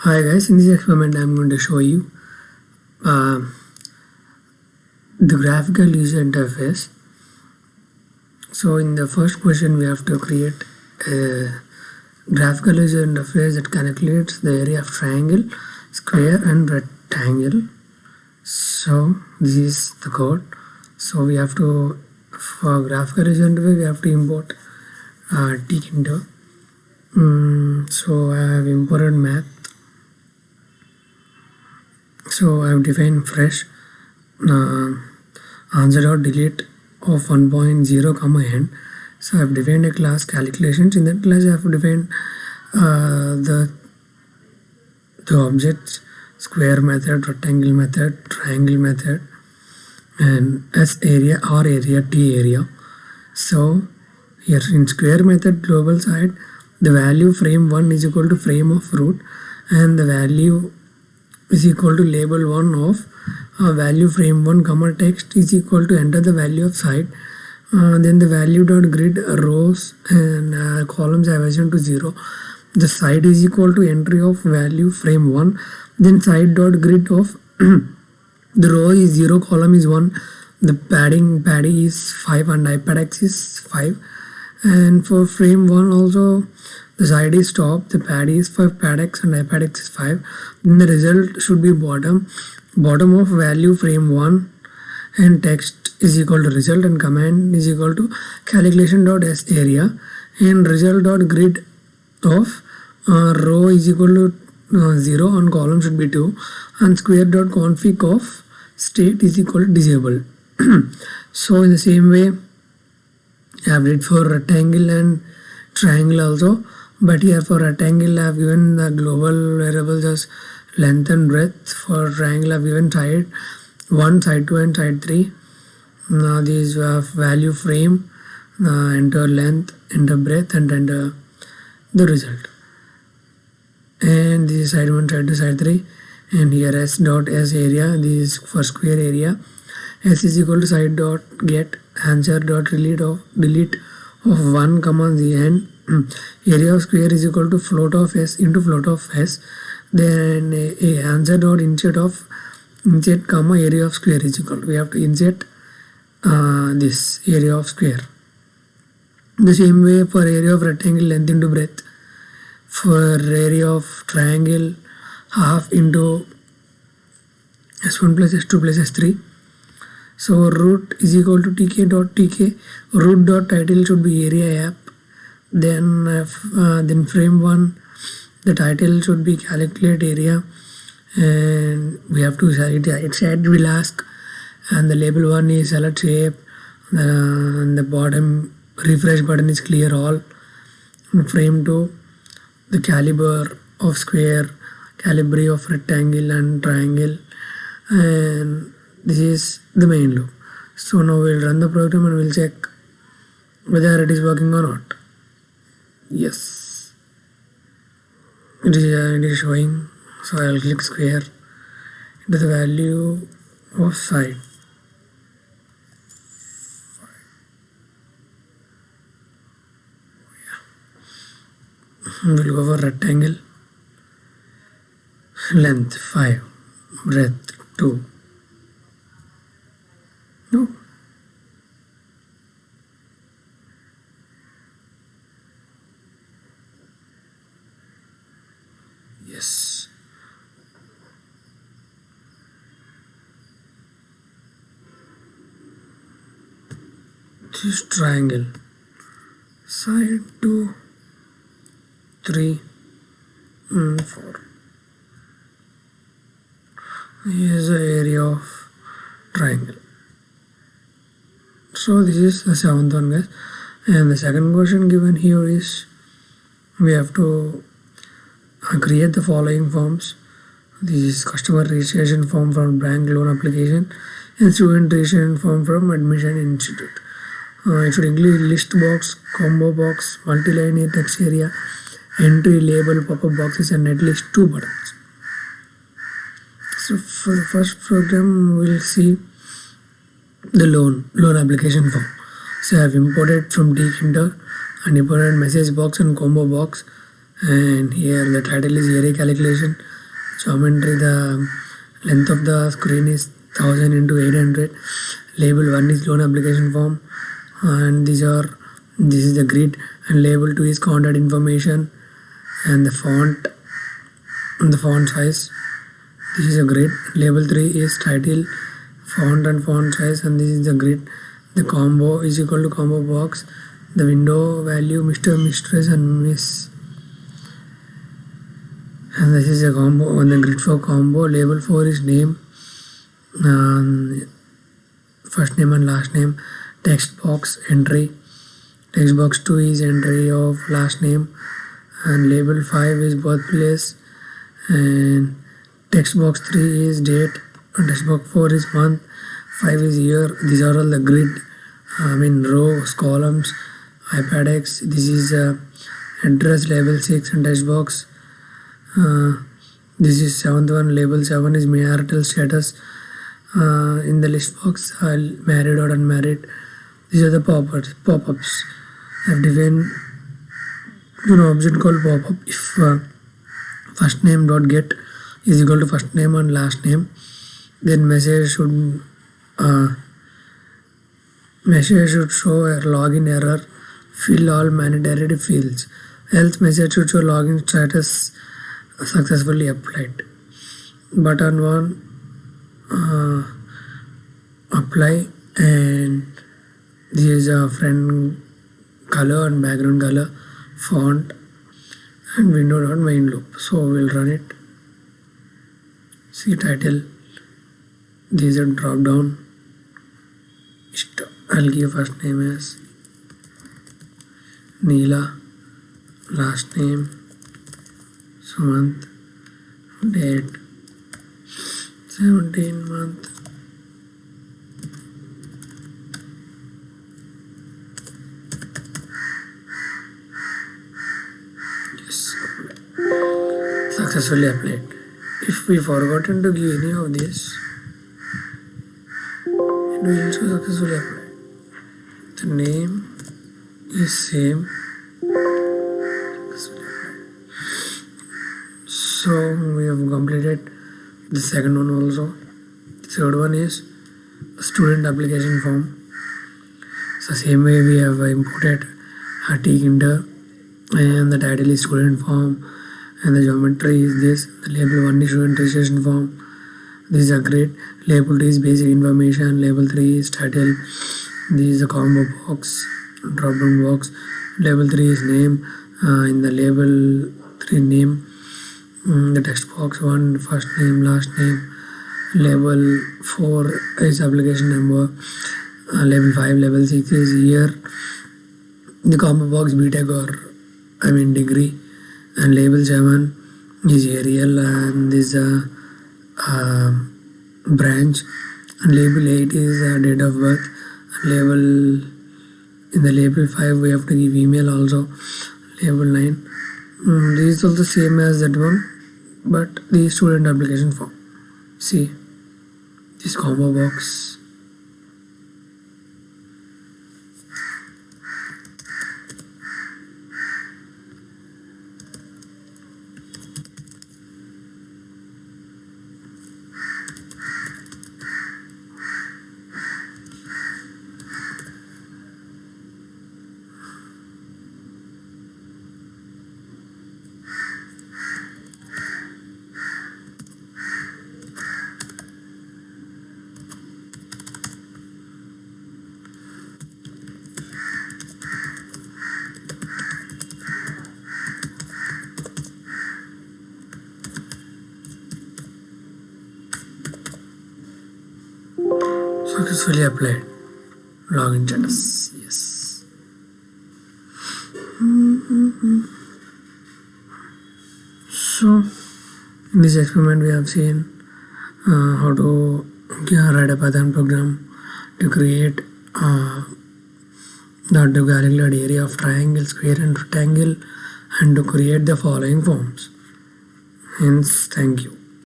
Hi guys, in this experiment I am going to show you uh, the graphical user interface. So in the first question we have to create a graphical user interface that calculates the area of triangle, square and rectangle. So this is the code. So we have to, for graphical user interface we have to import tkinter. So I have imported math. So I have defined fresh answer.delete of 1.0 comma end. So I have defined a class calculations. In that class I have defined the objects, square method, rectangle method, triangle method, and S area, R area, T area. So here in square method global side, the value frame 1 is equal to frame of root, and the value is equal to label 1 of value frame 1 comma text is equal to enter the value of side. Then the value dot grid rows and columns I have assigned to 0. The side is equal to entry of value frame 1. Then side dot grid of the row is 0, column is 1, the paddy is 5 and IPADX is 5. And for frame 1 also the side is top, the paddy is 5, padx and IPADX is 5. Then the result should be bottom of value frame 1, and text is equal to result, and command is equal to calculation.s area, and result.grid of row is equal to 0 and column should be 2, and square.config of state is equal to disable. So in the same way I have did for rectangle and triangle also, but here for rectangle I have given the global variables as length and breadth. For triangle I have given side 1, side 2 and side 3. Now these value frame, enter length, enter breadth and enter the result. And this is side 1, side 2, side 3, and here s dot s area, this is for square area. S is equal to side dot get answer dot delete of 1 comma the end. Area of square is equal to float of s into float of s. Then a answer dot insert comma area of square is equal to, we have to insert this area of square. The same way for area of rectangle, length into breadth. For area of triangle, half into s1 plus s2 plus s3. So root is equal to tk dot tk. Root dot title should be area app. Then frame 1, the title should be calculate area, and we have to its head will ask, and the label 1 is select shape, and the bottom refresh button is clear all. And frame 2, the caliber of square, calibre of rectangle and triangle, and this is the main loop. So now we'll run the program and we'll check whether it is working or not. Yes, it is showing. So I'll click square into the value of side. We'll go for rectangle, length 5, breadth 2. No. Yes. This triangle, side 2, 3 and 4. Here's the area of triangle. So this is the 7th one, guys. And the second question given here is we have to create the following forms. This is customer registration form from bank loan application and student registration form from admission institute. It should include list box, combo box, multi-line text area, entry, label, pop-up boxes and at least 2 buttons. So for the first program we'll see the loan application form. So I have imported from tkinter and imported message box and combo box And here the title is area calculation. Geometry, the length of the screen is 1000 into 800. Label 1 is loan application form, and this is the grid, and label 2 is contact information, and the font size. This is a grid. Label 3 is title, font and font size, and this is the grid. The combo is equal to combo box. The window value Mr. Mistress and Miss, and this is a combo on the grid for combo. Label 4 is name, first name and last name. Text box entry. Text box 2 is entry of last name, and label 5 is birthplace, and text box 3 is date, and text box 4 is month, 5 is year. These are all the grid, rows, columns. iPad X, this is address. Label 6 and text box. This is 7th one. Label 7 is marital status. In the list box, married or unmarried. These are the pop-ups. I've defined an object called pop-up. If first name dot get is equal to first name and last name, then message should show a login error. Fill all mandatory fields. Else message should show login status successfully applied. Button 1 apply, and this is a front color and background color, font, and window.main loop. So we'll run it. See title. This is a drop down. I'll give first name as Neela, last name Sumant, date 17 month. Yes, successfully applied. If we forgotten to give any of this, it will also successfully apply. The name is same. So we have completed the second one also. The third one is student application form. So same way we have imported T-Kinder, and the title is student form, and the geometry is this. The label 1 is student registration form. This is a grid. Label 2 is basic information. Label 3 is title. This is a combo box, drop down box. Label 3 is name. In the label 3 name, the text box 1 first name, last name. Label 4 is application number. Label 5, label 6 is year. The combo box BTech or degree. And label 7 is aerial, and this branch. And label 8 is date of birth. And in the label 5 we have to give email also. Label 9, this is also same as that one, but the student application form. See this combo box. Successfully applied. Login status. Yes. So in this experiment we have seen how to write a Python program to create to calculate area of triangle, square and rectangle, and to create the following forms. Hence, thank you.